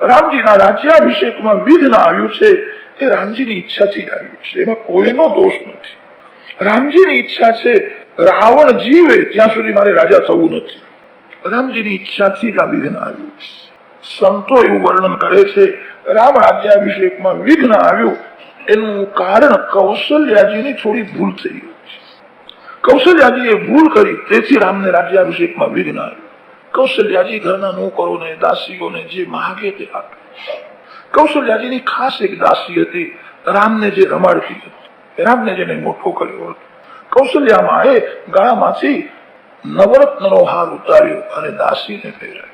રામજીના રાજ્યાભિષેકમાં વિઘ્ન આવ્યું છે એ રામજીની ઈચ્છાથી આવ્યું છે, એમાં કોઈનો દોષ નથી. રામજીની ઈચ્છા છે રાવણ જીવે ત્યાં સુધી મારે રાજા થવું નથી. રામજીની ઈચ્છાથી જ આ વિઘ્ન આવ્યું છે. સંતો એવું વર્ણન કરે છે રામ રાજ્યાભિષેકમાં વિઘ્ન આવ્યું એનું કારણ કૌશલ્યાજીની થોડી ભૂલ થઈ ગઈ છે. કૌશલ્યાજીએ ભૂલ કરી તેથી રામને રાજ્યાભિષેકમાં વિઘ્ન આવ્યું. કૌશલ્યાજી ઘરના નોકરોને દાસીઓને જે માગે તે આપે. કૌશલ્યાજીની ખાસ એક દાસી હતી રામને જે રમાડતી હતી, રામને જેને મોટો કર્યો હતો. કૌશલ્યામાએ ગળામાંથી નવરત્નનો હાર ઉતાર્યો અને દાસીને પહેરાયો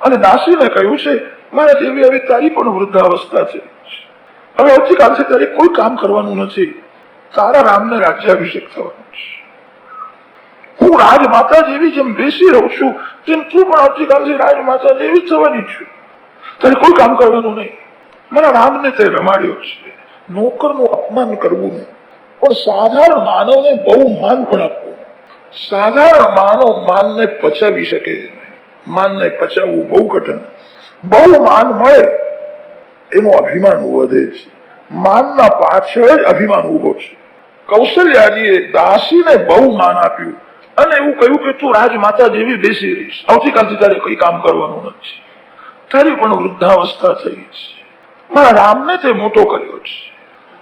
અને દાસીને કહ્યું છે મારા દેવી હવે તારી પણ વૃદ્ધાવસ્થા છે, હવે આવતીકાલથી તારે કોઈ કામ કરવાનું નથી, તારા રામને રાજ્યાભિષેક થવાનો છે. હું રાજમાતા જેવી જેમ બેસી રહું છું તેમ તું પણ આવતીકાલથી રાજમાતા જેવી થવાની છું, તારે કોઈ કામ કરવાનું નહીં. મારા રામને તે રમાડ્યો છે. નોકરનું અપમાન કરવું નહીં, પણ સાધારણ માનવને બહુ માન પણ આપવું. સાધારણ માનવ માનને પચાવી શકે નહીં, માનને પચાવવું બહુ કઠિન. બહુ માન મળે એનું અભિમાન વધે છે, માનના પાછળ જ અભિમાન ઉભો છે. કૌશલ્યાજીએ દાસીને બહુ માન આપ્યું અને એવું કહ્યું કે તું રાજમાતા જેવી બેસી રહીશ, આવતીકાલથી તારે કઈ કામ કરવાનું નથી, તારી પણ વૃદ્ધાવસ્થા થઈ છે. મારા રામને તે મોટો કર્યો છે,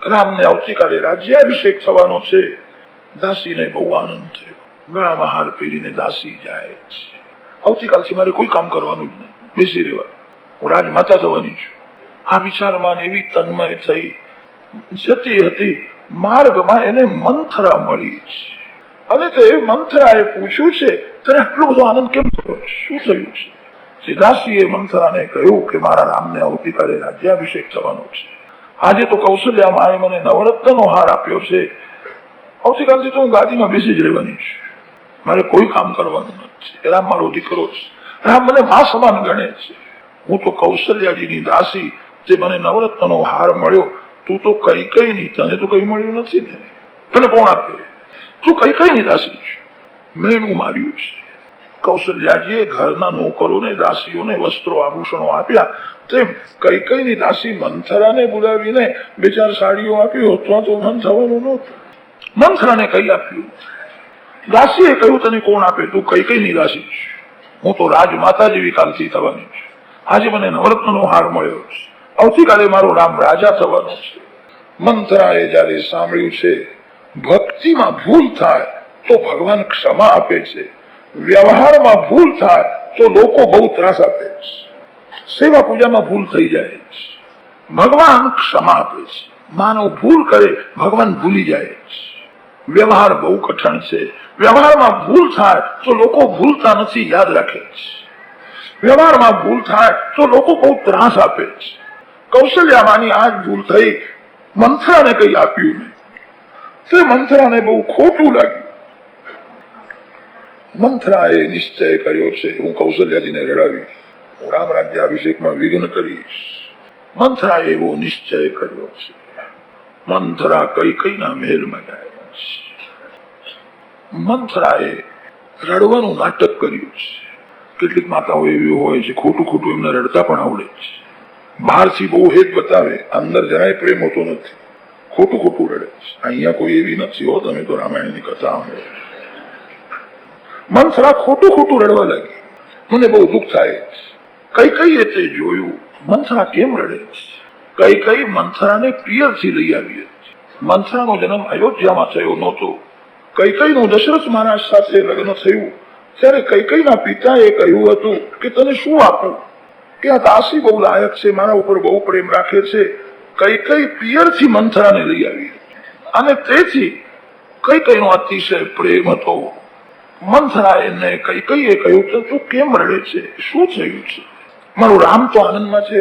રામને આવતીકાલે રાજ્યાભિષેક થવાનો છે. દાસીને બહુ આનંદ થયો. ગળામાં હાર પહેરીને દાસી જાય છે. આવતીકાલથી મારે કોઈ કામ કરવાનું જ નહીં, બેસી રહેવા, હું રાજમાતા થવાની છું. આ વિચારમાં એવી તન્મય થઈ જતી હતી. માર્ગમાં એને મંથરા મળી છે અને તે મંથરાએ પૂછ્યું છે તને આટલો બધો આનંદ કેમ થયો, શું થયું છે? દાસીએ મંથરાને કહ્યું કે મારા રામને આવતીકાલે રાજ્યાભિષેક થવાનો છે. આજે તો કૌશલ્યામાએ મને નવરત્નનો હાર આપ્યો છે, આવતીકાલથી તો હું ગાદીમાં બેસી જ રહેવાની છું, મારે કોઈ કામ કરવાનું નથી. રામ મારો દીકરો છે, રામ મને મા સમાન ગણે છે. હું તો કૌશલ્યાજીની દાસી, જે મને નવરત્નનો હાર મળ્યો, તું તો કઈ કઈ નહીં, તને તો કઈ મળ્યું નથી ને, તને કોણ આપે? તું કઈ કઈ ની દાસી છે, મેં એનું માર્યું છે. કૌશલ્યાજીએ ઘરના નોકરોને દાસીઓને વસ્ત્રો આભૂષણો આપ્યા, તેમ કઈ કઈ ની દાસી મંથરાને બોલાવીને બે ચાર સાડીઓ આપી અથવા તો મન થવાનું નહોતું. મંથરાને કઈ આપ્યું? દાસીએ કહ્યું તને કોણ આપે? તું કઈ કઈ ની દાસી છે, હું તો રાજમાતા જેવી કાલથી થવાની છું. આજે મને નવરત્નનો હાર મળ્યો છે, આવતીકાલે મારો રામ રાજા થવાનો છે. મંથરાએ જયારે સાંભળ્યું છે ભક્તિમાં ભૂલ થાય તો ભગવાન ક્ષમા આપે છે, વ્યવહારમાં ભૂલ થાય તો લોકો બહુ ત્રાસ આપે છે, સેવા પૂજામાં ભૂલ થઈ જાય છે, ભગવાન ક્ષમા આપે છે. માનવ ભૂલ કરે ભગવાન ભૂલી જાય છે. વ્યવહાર બહુ કઠણ છે, વ્યવહારમાં ભૂલ થાય તો લોકો ભૂલતા નથી, યાદ રાખે છે. વ્યવહારમાં ભૂલ થાય તો લોકો બહુ ત્રાસ આપે છે. કૌશલ્યામાની આ જ ભૂલ થઈ, મંથરાને કઈ આપ્યું નહીં. તે મંથરાને બહુ ખોટું લાગ્યું. મંથરાએ નિશ્ચય કર્યો છે હું કૌશલ્યાજીને રડાવીશ, હું રામ રાજ્યાભિષેકમાં વિઘ્ન કરીશ. મંથરાએ એવો નિશ્ચય કર્યો છે. મંથરા કઈ કઈના મહેલમાં જાય છે. મંથરાએ રડવાનું નાટક કર્યું છે. કેટલીક માતાઓ એવી હોય છે ખોટું ખોટું એમને રડતા પણ આવડે છે. બહારથી બહુ હેત બતાવે, અંદર જરાય પ્રેમ હોતો નથી, ખોટું ખોટું રડે છે. અહીંયા કોઈ એવી નથી હો, તમે તો રામાયણની કથા સાંભળો. મંથરા ખોટું ખોટું રડવા લાગી. મને બહુ દુઃખ થાય. કઈ કઈ તે જોયું મંથરા કેમ રડે છે. કઈ કઈ મંથરાને પિયરથી લઈ આવી હતી. મંથરાનો જન્મ અયોધ્યામાં થયો નહોતો. કઈ કઈ નું દશરથ મહારાજ સાથે લગ્ન થયું ત્યારે કઈ કઈના પિતાએ કહ્યું હતું કે તને શું આપું, કે આ દાસી બહુ લાયક છે, મારા ઉપર બહુ પ્રેમ રાખે છે. કઈ કઈ પિયરથી મંથરાને લઈ આવી અને તેથી કઈ કઈનો અતિશય પ્રેમ હતો. મંથરાએ કઈ કઈએ કહ્યું કે તું કેમ રડે છે, શું થયું છે? મારું રામ તો આનંદમાં છે.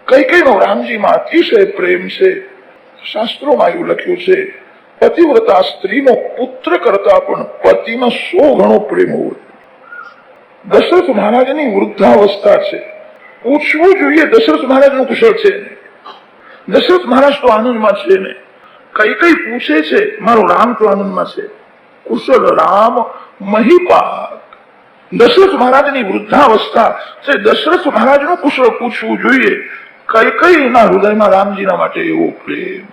કઈ કઈનો રામજીમાં અતિશય પ્રેમ છે. શાસ્ત્રોમાં એવું લખ્યું છે પતિવ્રતા સ્ત્રીનો પુત્ર કરતા પણ પતિમાં 100 ગણો પ્રેમ હોવો. દશરથ મહારાજની વૃદ્ધાવસ્થા છે, પૂછવું જોઈએ દશરથ મહારાજ નું કુશળ છે ને? દશરથ મહારાજ તો આનંદમાં છે ને? કઈ કઈ પૂછે છે મારો રામ તો આનંદમાં છે. કુશળ રામ મહીપાક, દશરથ મહારાજની વૃદ્ધાવસ્થા તે દશરથ મહારાજનું કુશળ પૂછવું જોઈએ. કૈકેયીના હૃદયમાં રામજીના માટે એવો પ્રેમ.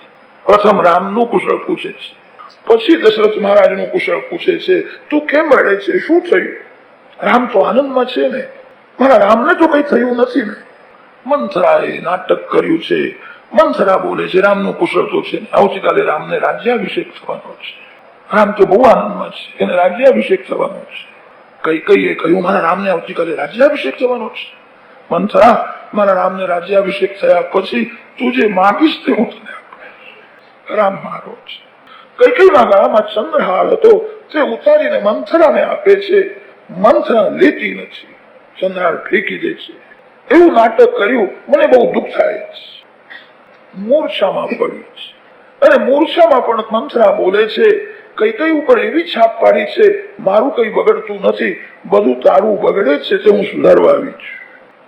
પ્રથમ રામનું કુશળ પૂછે છે, પછી દશરથ મહારાજનું કુશળ પૂછે છે. તું કેમ રડે છે? શું થયું? રામ તો આનંદમાં છે ને, મારા રામને તો કઈ થયું નથી ને. મંથરાએ નાટક કર્યું છે. મંથરા બોલે છે રામનું કુશળ તો છે, આવતીકાલે રામને રાજ્યાભિષેક થવાનો છે. રામ તો બહુ આનંદમાં છે, એને રાજ્યાભિષેક થવાનો છે. કૈકેયીએ કહ્યું મારા રામને આવતીકાલે રાજ્યાભિષેક થવાનો છે. મંથરા, મારા રામને રાજ્યાભિષેક થયા પછી તું જે માગીશ તે હું તને આપીશ. રામ મારો છે. કૈકેયીના ગળામાં ચંદ્રહાર હતો, તે ઉતારીને મંથરાને આપે છે. મંથરા લેતી નથી, ચંદ્રહાર ફેંકી દે છે. એવું નાટક કર્યું, મને બહુ દુઃખ થાય છે. મૂર્છામાં પડ્યું છે, અને મૂર્છામાં પણ મંથરા બોલે છે કૈકેયી ઉપર એવી છાપ પાડી છે, મારું કઈ બગડતું નથી, બધું તારું બગડે છે તે હું સુધારવા આવી છું.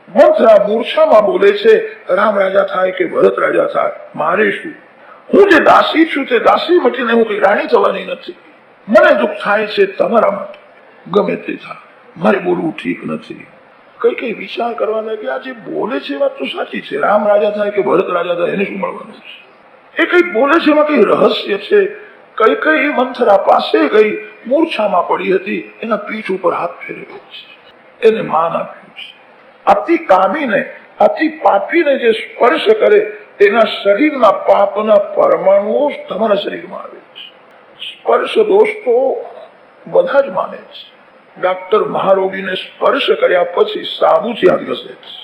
મંથરા મૂર્છામાં બોલે છે રામ રાજા થાય કે ભરત રાજા થાય, મારે શું? હું જે દાસી છું તે દાસી મટીને હું કઈ રાણી થવાની નથી. મને દુઃખ થાય છે તમારા માટે. ગમે તે થાય, મારે બોલવું ઠીક નથી. કઈ વિચાર કરવા લાગે, આ જે બોલે છે વાત તો સાચી છે, રામ રાજા થાય કે ભરત રાજા થાય એને શું મળવાનું છે? એ કઈ બોલે છે એમાં કઈ રહસ્ય છે. કૈકેયી મંથરા પાસે ગઈ, મૂર્છામાં પડી હતી, એના પીઠ ઉપર હાથ ફેરવ્યો છે, એને માન આપ્યું છે. અતિ કામીને, અતિ પાપીને જે સ્પર્શ કરે એના શરીરના પાપના પરમાણુઓ તમારા શરીરમાં આવે છે. સ્પર્શ દોષ તો બધા જ માને છે. ડાક્ટર મહારોગીને સ્પર્શ કર્યા પછી સાબુથી હાથ ઘસે છે.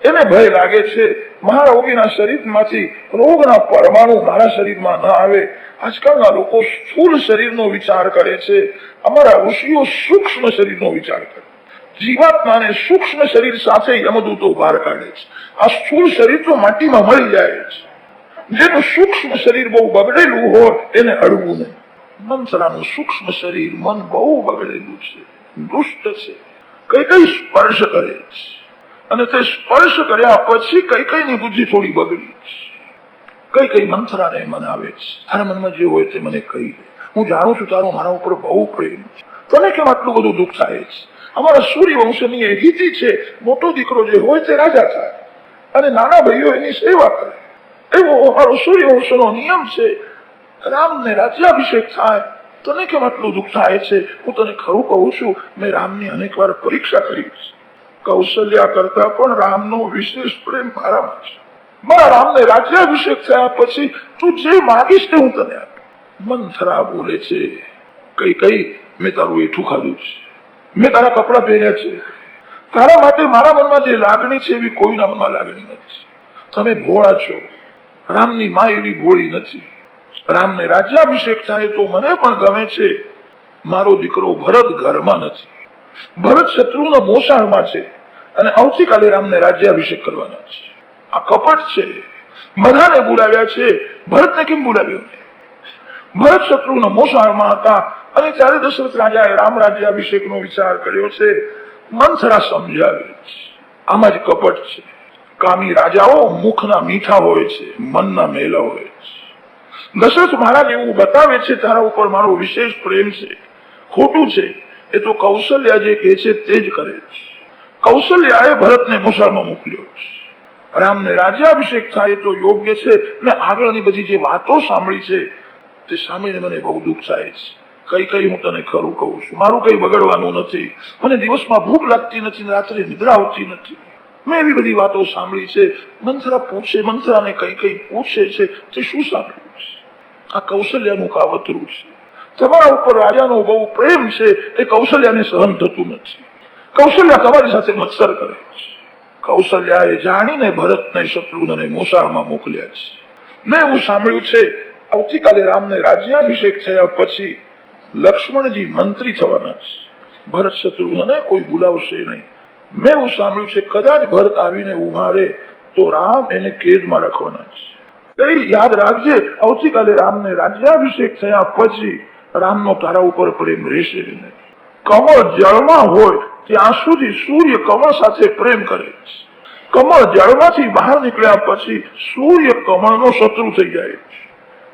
એને ભય લાગે છે મહારોગીના શરીરમાંથી રોગના પરમાણુ મારા શરીરમાં ન આવે. આજકાલના લોકો સ્થૂળ શરીરનો વિચાર કરે છે, અમારા ઋષિઓ સૂક્ષ્મ શરીરનો વિચાર કરે. જીવાત્માને સૂક્ષ્મ શરીર સાથે યમદૂતો બહાર કાઢે છે. આ સ્થૂળ શરીર તો માટીમાં મળી જાય છે. જેનું સૂક્ષ્મ શરીર બહુ બગડેલું હોય એને અડવું નહીં. મંથરાનું સૂક્ષ્મ શરીર મન બહુ બગડેલું છે, દુષ્ટ છે. કઈ સ્પર્શ કરે છે, અને તે સ્પર્શ કર્યા પછી કઈની બુદ્ધિ થોડી બગડી છે. કઈ મંથરાને મનાવે છે, તારા મનમાં જે હોય તે મને કહી દે. હું જાણું છું તારો મારા ઉપર બહુ પ્રેમ છે, તને કેમ આટલું બધું દુઃખ થાય છે? અમારા સૂર્યવંશની એ રીતિ છે, મોટો દીકરો જે હોય તે રાજા થાય અને નાના ભાઈઓ એની સેવા કરે. એવો અમારો સૂર્યવંશનો નિયમ છે. રામને રાજ્યાભિષેક થાય, તને કેમ આટલું દુઃખ થાય છે? હું તને ખરું કહું છું, મેં રામની અનેક વાર પરીક્ષા કરી છે. કૌશલ્યા કરતા પણ રામનો વિશેષ પ્રેમ મારામાં છે. મારા રામને રાજ્યાભિષેક થયા પછી તું જે માગીશ તે હું તને આપીશ. મંથરા બોલે છે કઈ મેં તારું એઠું ખાધું છે, મેં તારા કપડા પહેર્યા છે, તારા માટે મારા મનમાં જે લાગણી છે એવી કોઈના મનમાં લાગણી નથી. તમે ભોળા છો, રામની માં એવી ભોળી નથી. રામને રાજ્યાભિષેક થાય તો મને પણ ગમે છે. મારો દીકરો ભરત ઘરમાં નથી, ભરત શત્રુના મોસાળમાં છે, અને આવતીકાલે રામને રાજ્યાભિષેક કરવાના છે. આ કપટ છે. બધાને બોલાવ્યા છે, ભરતને કેમ બોલાવ્યો નહીં? ભરત શત્રુના મોસાળમાં હતા અને ત્યારે દશરથ રાજાએ રામ રાજ્યાભિષેક નો વિચાર કર્યો છે. મંથરા સમજાવે છે આમાં જ કપટ છે. કામી રાજાઓ મુખના મીઠા હોય છે, મનના મેલા હોય છે. દશરથ મહારાજ એવું બતાવે છે તારા ઉપર મારો વિશેષ પ્રેમ છે. ખોટું છે એ તો કૌશલ્યા જે કહે છે તે જ કરે છે. કૌશલ્યાએ ભરતને મોસાળમાં મોકલ્યો છે. રામને રાજ્યાભિષેક થાય તો યોગ્ય છે. મેં આગળની બધી જે વાતો સાંભળી છે તે સાંભળીને મને બહુ દુઃખ થાય છે. કઈ હું તને ખરું કહું છું, મારું કઈ બગડવાનું નથી. મને દિવસમાં ભૂખ લાગતી નથી, રાત્રે નિદ્રા આવતી નથી. મેં એવી બધી વાતો સાંભળી છે. મંથરા પૂછે, મંથરાને કઈ પૂછે છે તે શું સાંભળ્યું છે? આ કૌશલ્યાનું કાવતરું છે. તમારા ઉપર રાજાનો બહુ પ્રેમ છે, એ કૌશલ્યાને સહન થતું નથી. કૌશલ્યા તમારી સાથે મત્સર કરે છે. કૌશલ્યાએ જાણીને ભરતને શત્રુઘ્નને મોસાળમાં મોકલ્યા છે. મેં એવું સાંભળ્યું છે આવતીકાલે રામને રાજ્યાભિષેક થયા પછી લક્ષ્મણજી મંત્રી થવાના છે. ભરત શત્રુઘ્નને કોઈ બોલાવશે નહીં. મેં એવું સાંભળ્યું છે કદાચ ભરત આવીને ઉભા તો રામ એને કેદમાં રાખવાના છે. યાદ રાખજે, આવતીકાલે રામને રાજ્યાભિષેક થયા પછી રામનો તારા ઉપર પ્રેમ રહેશે નહીં. કમળ જળમાં હોય ત્યાં સુધી સૂર્ય કમળ સાથે પ્રેમ કરે છે. કમળ જળમાંથી બહાર નીકળ્યા પછી સૂર્ય કમળનો શત્રુ થઈ જાય છે,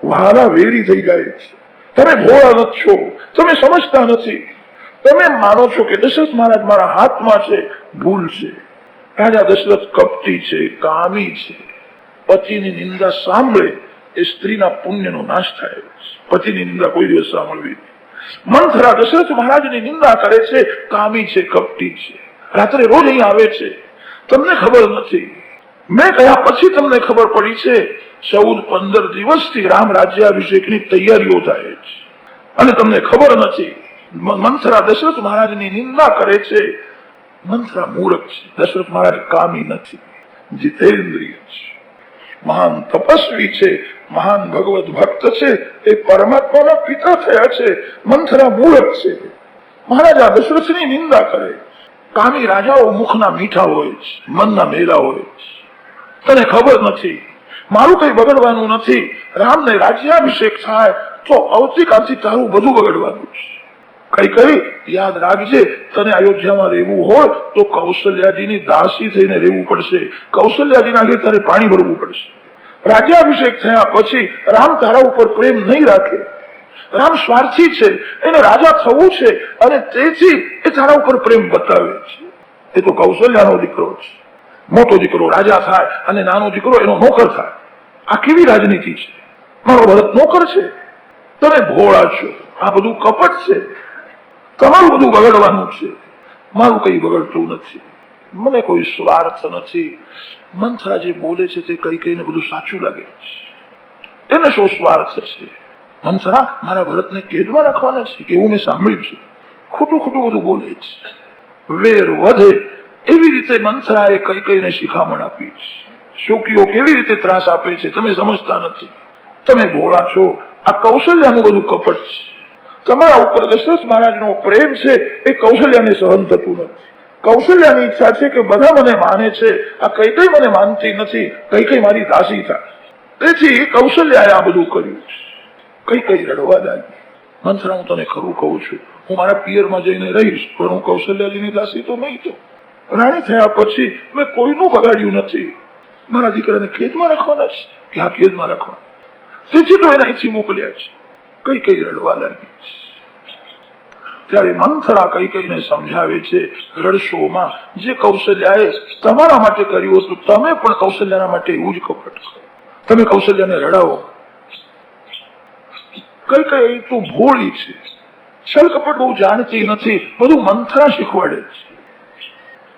વહાલા વેરી થઈ જાય છે. તમે ભોળા નથી છો, તમે સમજતા નથી. તમે માનો છો કે દશરથ મહારાજ મારા હાથમાં છે, ભૂલ છે. રાજા દશરથ કપટી છે, કામી છે. પતિની નિંદા સાંભળે એ સ્ત્રીના પુણ્યનો નાશ થાય. પતિની નિંદા કોઈ દિવસ સાંભળવી નહીં. મંથરા દશરથ મહારાજની નિંદા કરે છે, કામી છે, કપટી છે. રાત્રે રોજ અહીં આવે છે, તમને ખબર નથી. મેં કહ્યા પછી તમને ખબર પડી છે 14-15 દિવસથી રામ રાજ્યાભિષેકની તૈયારીઓ થાય છે અને તમને ખબર નથી. મંથરા દશરથ મહારાજની નિંદા કરે છે. મંથરા મૂર્ખ છે. દશરથ મહારાજ કામી નથી, જીતેન્દ્રિય છે, મહાન તપસ્વી છે, મહાન ભગવત ભક્ત છે. એ પરમાત્માના પિતા થયા છે. મંથરા મૂર્ખ છે. મહારાજા દશરથની નિંદા કરે. કામી રાજાઓ મુખના મીઠા હોય છે, મનના મેલા હોય છે. તને ખબર નથી, મારું કઈ બગડવાનું નથી. રામને રાજ્યાભિષેક થાય તો આવતીકાલથી તારું બધું બગડવાનું છે. કઈ યાદ રાખજે, તને અયોધ્યામાં રહેવું હોય તો કૌશલ્યાજીની દાસી થઈને રહેવું પડશે. કૌશલ્યાજીના ઘરે તારે પાણી ભરવું પડશે. રાજ્યાભિષેક થયા પછી રામ તારા ઉપર પ્રેમ નહીં રાખે. રામ સ્વાર્થી છે, એને રાજા થવું છે અને તેથી એ તારા ઉપર પ્રેમ બતાવે છે. એ તો કૌશલ્યાનો દીકરો છે. મોટો દીકરો રાજા થાય અને નાનો દીકરો એનો નોકર થાય. આ કેવી રાજનીતિ છે? મારો ભરત નોકર છે, તમે ભોળા છો. આ બધું કપટ છે. તમારું બધું બગડવાનું છે. મારું કઈ બગડતું નથી. મને કોઈ સ્વાર્થ નથી. મંથરા જે બોલે છે તે કઈને બધું સાચું લાગે છે. એને શું સ્વાર્થ છે? મંથરા મારા ભરતને કેદમાં રાખવાના છે કે એવું મેં સાંભળ્યું છે. ખોટું બધું બોલે છે. વેર વધે એવી રીતે મંથરાએ કઈને શિખામણ આપી છે. શોકીઓ કેવી રીતે ત્રાસ આપે છે તમે સમજતા નથી. તમે ભોળા છો. આ કૌશલ્યાનું બધું કપટ છે. તમારા ઉપર દશરથ મહારાજનો પ્રેમ છે એ કૌશલ્યાને સહન થતું નથી. કૌશલ્યાની ઈચ્છા છે કે બધા મને માને છે, આ કઈ મને માનતી નથી, કઈ મારી દાસી થાય. તેથી કૌશલ્યાએ આ બધું કર્યું છે. કઈ રડવા લાગી. મંથરા હું તને ખરું કહું છું, હું મારા પિયરમાં જઈને રહીશ, પણ હું કૌશલ્યાજીની દાસી તો નહીં. તો રાણી થયા પછી મેં કોઈનું બગાડ્યું નથી. મારા દીકરાને કેદમાં રાખવાના છે, ક્યાં કેદમાં રાખવાના? તેથી તો એને અહીંથી મોકલ્યા છે. કઈ રડવા લાગી. ત્યારે મંથરા કઈને સમજાવે છે, રડશોમાં જે કૌશલ્યાએ તમારા માટે કર્યું હતું તમે પણ કૌશલ્યાના માટે એવું જ કપટ કરો. તમે કૌશલ્યાને રડાવો. કઈ તું ભોળી છે, છલ કપટ બહુ જાણતી નથી, બધું મંથરા શીખવાડે છે.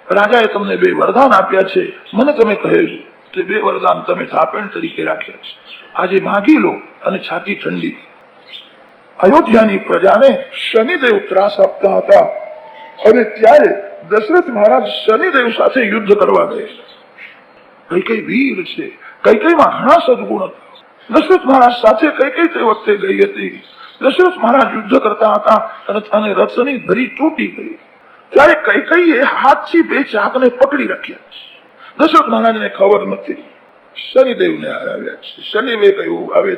રાજાએ તમને 2 વરદાન આપ્યા છે. મને તમે કહેજો તે 2 વરદાન તમે થાપણ તરીકે રાખ્યા છે. આજે માગી લો અને છાતી ઠંડી. અયોધ્યાની પ્રજાને શનિદેવ ત્રાસ આપતા હતા અને ત્યારે દશરથ મહારાજ શનિદેવ સાથે યુદ્ધ કરવા ગયેલા. કઈ વીર છે, કઈમાં ઘણા સદગુણ હતા. દશરથ મહારાજ સાથે કઈ તે વખતે ગઈ હતી. દશરથ મહારાજ યુદ્ધ કરતા હતા અને રથની ધરી તૂટી ગઈ. ત્યારે કઈએ હાથથી 2 ચાકને પકડી રાખ્યા. દશરથ મહારાજને ખબર નથી. શનિદેવને હરાવ્યા છે. શનિદેવે કહ્યું હવે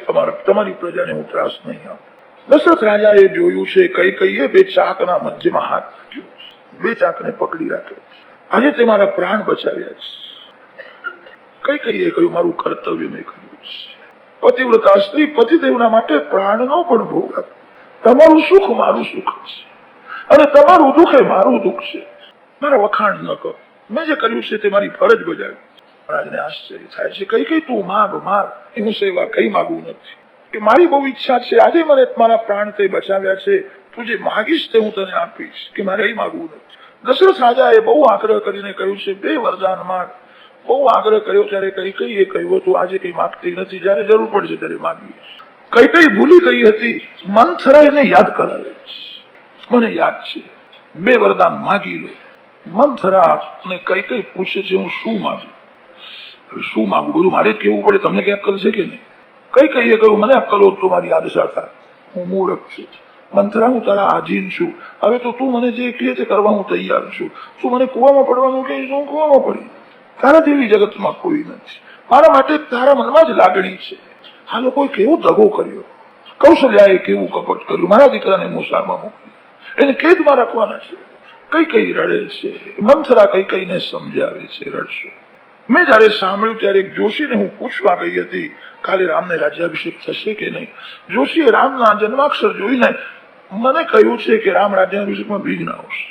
તમારી પ્રજાને હું ત્રાસ નહીં આપું. દશરથ રાજાએ જોયું છે કઈએ 2 ચાકના મધ્યમાં હાથ નાખ્યો, 2 ચાકને પકડી રાખ્યો. આજે તે મારા પ્રાણ બચાવ્યા છે. કઈએ કહ્યું મારું કર્તવ્ય મેં કર્યું છે. પતિવ્રતા સ્ત્રી પતિદેવના માટે પ્રાણનો પણ ભોગ આપે. તમારું સુખ મારું સુખ છે અને તમારું દુઃખ એ મારું દુઃખ છે. મારા વખાણ ન કરો. મેં જે કર્યું છે તે મારી ફરજ બજાવી. મહારાજને આશ્ચર્ય થાય છે. કઈ તું માગ હું સેવા કઈ માગવું નથી. કે મારી બહુ ઈચ્છા છે, આજે મને મારા પ્રાણ તે બચાવ્યા છે, તું જે માગીશ તે હું તને આપીશ, કે મારે કઈ માગવું નથી. દશરથ રાજાએ બહુ આગ્રહ કરીને કહ્યું છે 2 વરદાન માગ. બહુ આગ્રહ કર્યો ત્યારે કઈએ કહ્યું હતું આજે કઈ માગતી નથી, જયારે જરૂર પડશે ત્યારે માગી. કઈ ભૂલી ગઈ હતી. મંથરા એને યાદ કરાવે છે. મને યાદ છે 2 વરદાન માગી લો. મંથરા ને કઈ પૂછે છે હું શું માગું, શું માગું? બધું મારે જ કેવું પડે? તમને કઈ અક્કલ છે કે નહીં? કઈએ કહ્યું મને અક્કલ હોત તો મારી આદશા થાય. હું મૂર્ખ છું. મંથરા હું તારા આધીન છું. હવે તો તું મને જે કહે તે કરવા હું તૈયાર છું. તું મને કુવામાં પડવાનું કહીશ, હું કુવામાં પડી. તારા જેવી જગતમાં કોઈ નથી. મારા માટે તારા મનમાં જ લાગણી છે. આ લોકોએ કેવો દગો કર્યો. કૌશલ્યાએ કેવું કપટ કર્યું. મારા દીકરાને મોસાળમાં મોકલ્યો. એને કેદમાં રાખવાના છે. કઈ રડે છે. મંથરા કઈને સમજાવે છે રડશો. મેં જયારે સાંભળ્યું ત્યારે એક જોશીને હું પૂછવા ગઈ હતી કાલે રામને રાજ્યાભિષેક થશે કે નહીં. જોશીએ રામના જન્માક્ષર જોઈને મને કહ્યું છે કે રામ રાજ્યાભિષેકમાં વિઘ્ન આવશે,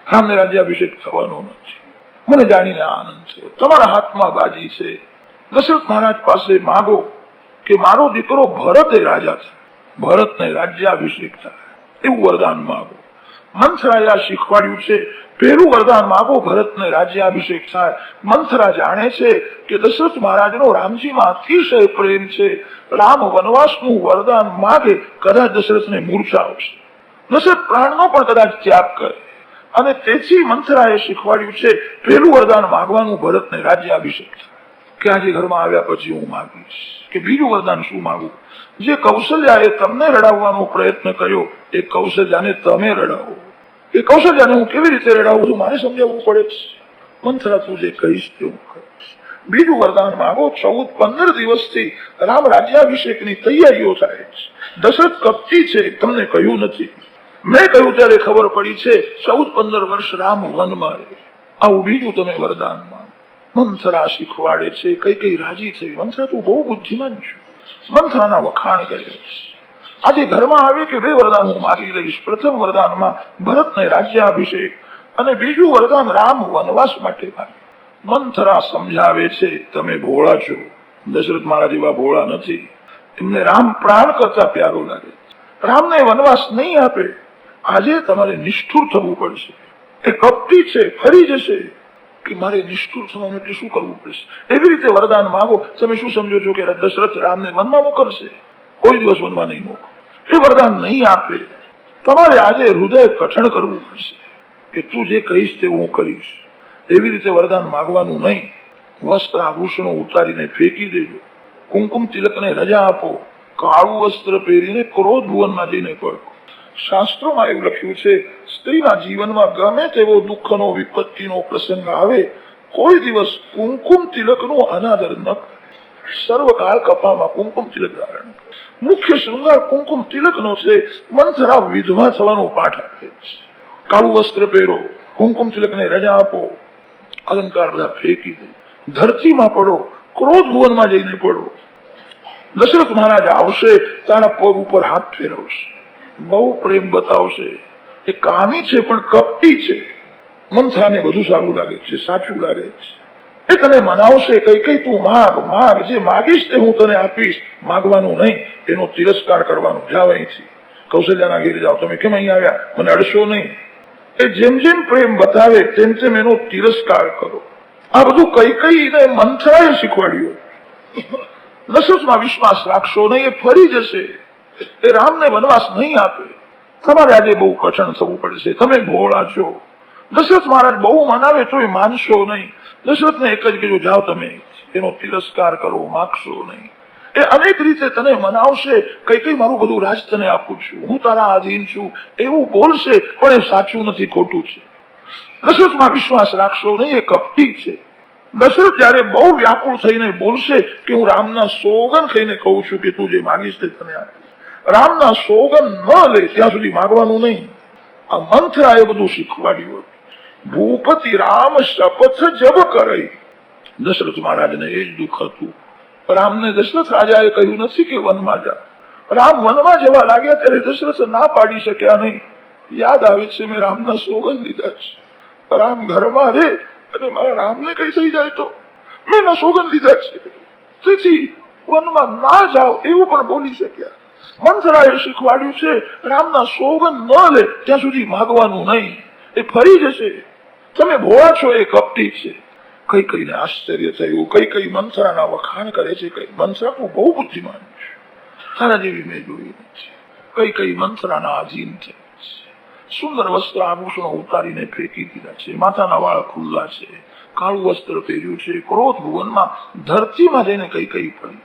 રામને રાજ્યાભિષેક થવાનો નથી. મને જાણીને આનંદ છે. તમારા હાથમાં બાજી છે. દશરથ મહારાજ પાસે માગો કે મારો દીકરો ભરત એ રાજા થાય, ભરતને રાજ્યાભિષેક થાય, એવું વરદાન માગો. મંથરાએ આ શીખવાડ્યું છે. પહેલું વરદાન માગો, ભરતને રાજ્યાભિષેક થાય. મંથરા જાણે છે કે દશરથ મહારાજનો રામજીમાં અતિશય પ્રેમ છે. રામ વનવાસનું વરદાન માગે, કદાચ દશરથને મૂર્છા આવશે, દશરથ પ્રાણનો પણ કદાચ ત્યાગ કરે. અને તેથી મંથરાએ શીખવાડ્યું છે પહેલું વરદાન માગવાનું, ભરતને રાજ્યાભિષેક થાય. કે આજે ઘરમાં આવ્યા પછી હું માગીશ કે બીજું વરદાન શું માગું? જે કૌશલ્યાએ તમને રડાવવાનો પ્રયત્ન કર્યો એ કૌશલ્યાને તમે રડાવો. એ કૌશલ્યાને હું કેવી રીતે રડાવું છું મારે સમજાવવું પડે છે. મંથરા તું જે કહીશ તે હું કરીશ. બીજું વરદાન માગો. 14-15 દિવસથી રામ રાજ્યાભિષેકની તૈયારીઓ થાય છે. દશરથ કપટી છે, તમને કહ્યું નથી. મેં કહ્યું ત્યારે ખબર પડી છે. 14-15 વર્ષ રામ વનમાં રહે. આવું બીજું તમે વરદાન માંગો. મંથરા શીખવાડે છે. કઈ રાજી થઈ. મંથરા તું બહુ બુદ્ધિમાન છું. મંથરાના વખાણ કરે છે. આજે ઘરમાં આવે કે 2 વરદાન હું માગી લઈશ. પ્રથમ વરદાનમાં ભરતને રાજ્યાભિષેક અને બીજું વરદાન રામ વનવાસ માટે માગે. મંથરા સમજાવે છે તમે ભોળા છો, દશરથ મહારાજ એવા ભોળા નથી. એમને રામ પ્રાણ કરતા પ્યારો લાગે. રામને વનવાસ નહીં આપે. આજે તમારે નિષ્ઠુર થવું પડશે. એ કપટી છે, ફરી જશે. કે મારે નિષ્ઠુર થવાનું એટલે શું કરવું પડશે? એવી રીતે વરદાન માગો. તમે શું સમજો છો કે દશરથ રામને વનમાં મોકલશે? કોઈ દિવસ વનમાં નહીં મોકલે. એ વરદાન નહીં આપે. તમારે આજે હૃદય કઠણ કરવું પડશે કે તું જે કહીશ તે હું કરીશ. એવી રીતે વરદાન માગવાનું નહીં. વસ્ત્ર આભૂષણો ઉતારીને ફેંકી દેજો. કુમકુમ તિલકને રજા આપો. કાળું વસ્ત્ર પહેરીને ક્રોધ ભુવનમાં જઈને પડો. શાસ્ત્રોમાં એવું લખ્યું છે સ્ત્રીના જીવનમાં ગમે તેવો દુઃખનો વિપત્તિનો પ્રસંગ આવે, કોઈ દિવસ કુમકુમ તિલકનો અનાદર ન કરે. સર્વકાળ કપામાં કુમકુમ તિલક ધારણ. મુખ્ય શૃંગાર કુમકુમ તિલકનો છે. મંથરા વિધવા થવાનો પાઠ આપે છે. કાળું વસ્ત્ર પહેરો, કુમકુમ તિલકને રજા આપો, અલંકાર બધા ફેંકી દે, ધરતીમાં પડો, ક્રોધ ભુવનમાં જઈને પડો. દશરથ મહારાજ આવશે, તારા પગ ઉપર હાથ ફેરવશે, બહુ પ્રેમ બતાવશે. એ કામી છે પણ કપટી છે. મંથરાને બધું સારું લાગે છે, સાચું લાગે છે. એ તને મનાવશે. કઈ તું માગ, જે માગીશ તે હું તને આપીશ. માગવાનું નહીં, એનો તિરસ્કાર કરવાનો. જાવ અહીંથી, કૌશલ્યાના ઘેર જાઓ. તમે કેમ અહીં આવ્યા? મને અડશો નહીં. એ જેમ જેમ પ્રેમ બતાવે તેમ તેમ એનો તિરસ્કાર કરો. આ બધું કઈ મંથરાએ શીખવાડ્યું. દશરથમાં વિશ્વાસ રાખશો નહીં, એ ફરી જશે. એ રામને વનવાસ નહીં આપે. તમારે આજે બહુ કઠણ થવું પડશે. તમે ભોળા છો. દશરથ મહારાજ બહુ મનાવે તો એ માનશો નહીં. દશરથને એક જ કહેજો, જાઓ તમે, એનો તિરસ્કાર કરો, માગશો નહીં. એ અનેક રીતે તને મનાવશે. કઈ મારું બધું રાજ તને આપું છું, હું તારા આધીન છું, એવું બોલશે. પણ એ સાચું નથી, ખોટું છે. દશરથમાં વિશ્વાસ રાખશો નહીં, એ કપટી છે. દશરથ જયારે બહુ વ્યાકુળ થઈને બોલશે કે હું રામના સોગન ખાઈને કહું છું કે તું જે માગીશ તે તને આપીશ. રામના સોગન ન લે ત્યાં સુધી માગવાનું નહીં. આ મંથરાએ બધું શીખવાડ્યું. ભૂપતિ રામ શપથ જબ કરે. દશરથ મહારાજને એ જ દુઃખ હતું. રામને દશરથ રાજાએ કહ્યું નથી કે વનમાં જા. રામ વનમાં જવા લાગ્યા ત્યારે દશરથ ના પાડી શક્યા નહીં. યાદ આવે છે મેં રામના સોગન લીધા છે. રામ ઘરમાં રહે અને મારા રામને કઈ થઈ જાય તો મેં સોગન લીધા છે, તેથી વનમાં ના જાઓ એવું પણ બોલી શક્યા. મંથરાએ શીખવાડ્યું છે રામના સોગન ન લે ત્યાં સુધી માગવાનું નહીં. એ ફરી જશે. તમે ભોળા છો, એ કપટી છે. કઈને આશ્ચર્ય થયું. કઈ મંથરાના વખાણ કરે છે. મંથરા તું બહુ બુદ્ધિમાન છે, તારા જેવી મેં જોઈ નથી. કઈ મંથરાના આધીન છે. સુંદર વસ્ત્ર આભૂષણો ઉતારીને ફેંકી દીધા છે. માથાના વાળ ખુલ્લા છે. કાળું વસ્ત્ર પહેર્યું છે. ક્રોધ ભુવનમાં ધરતીમાં જઈને કઈ પડી.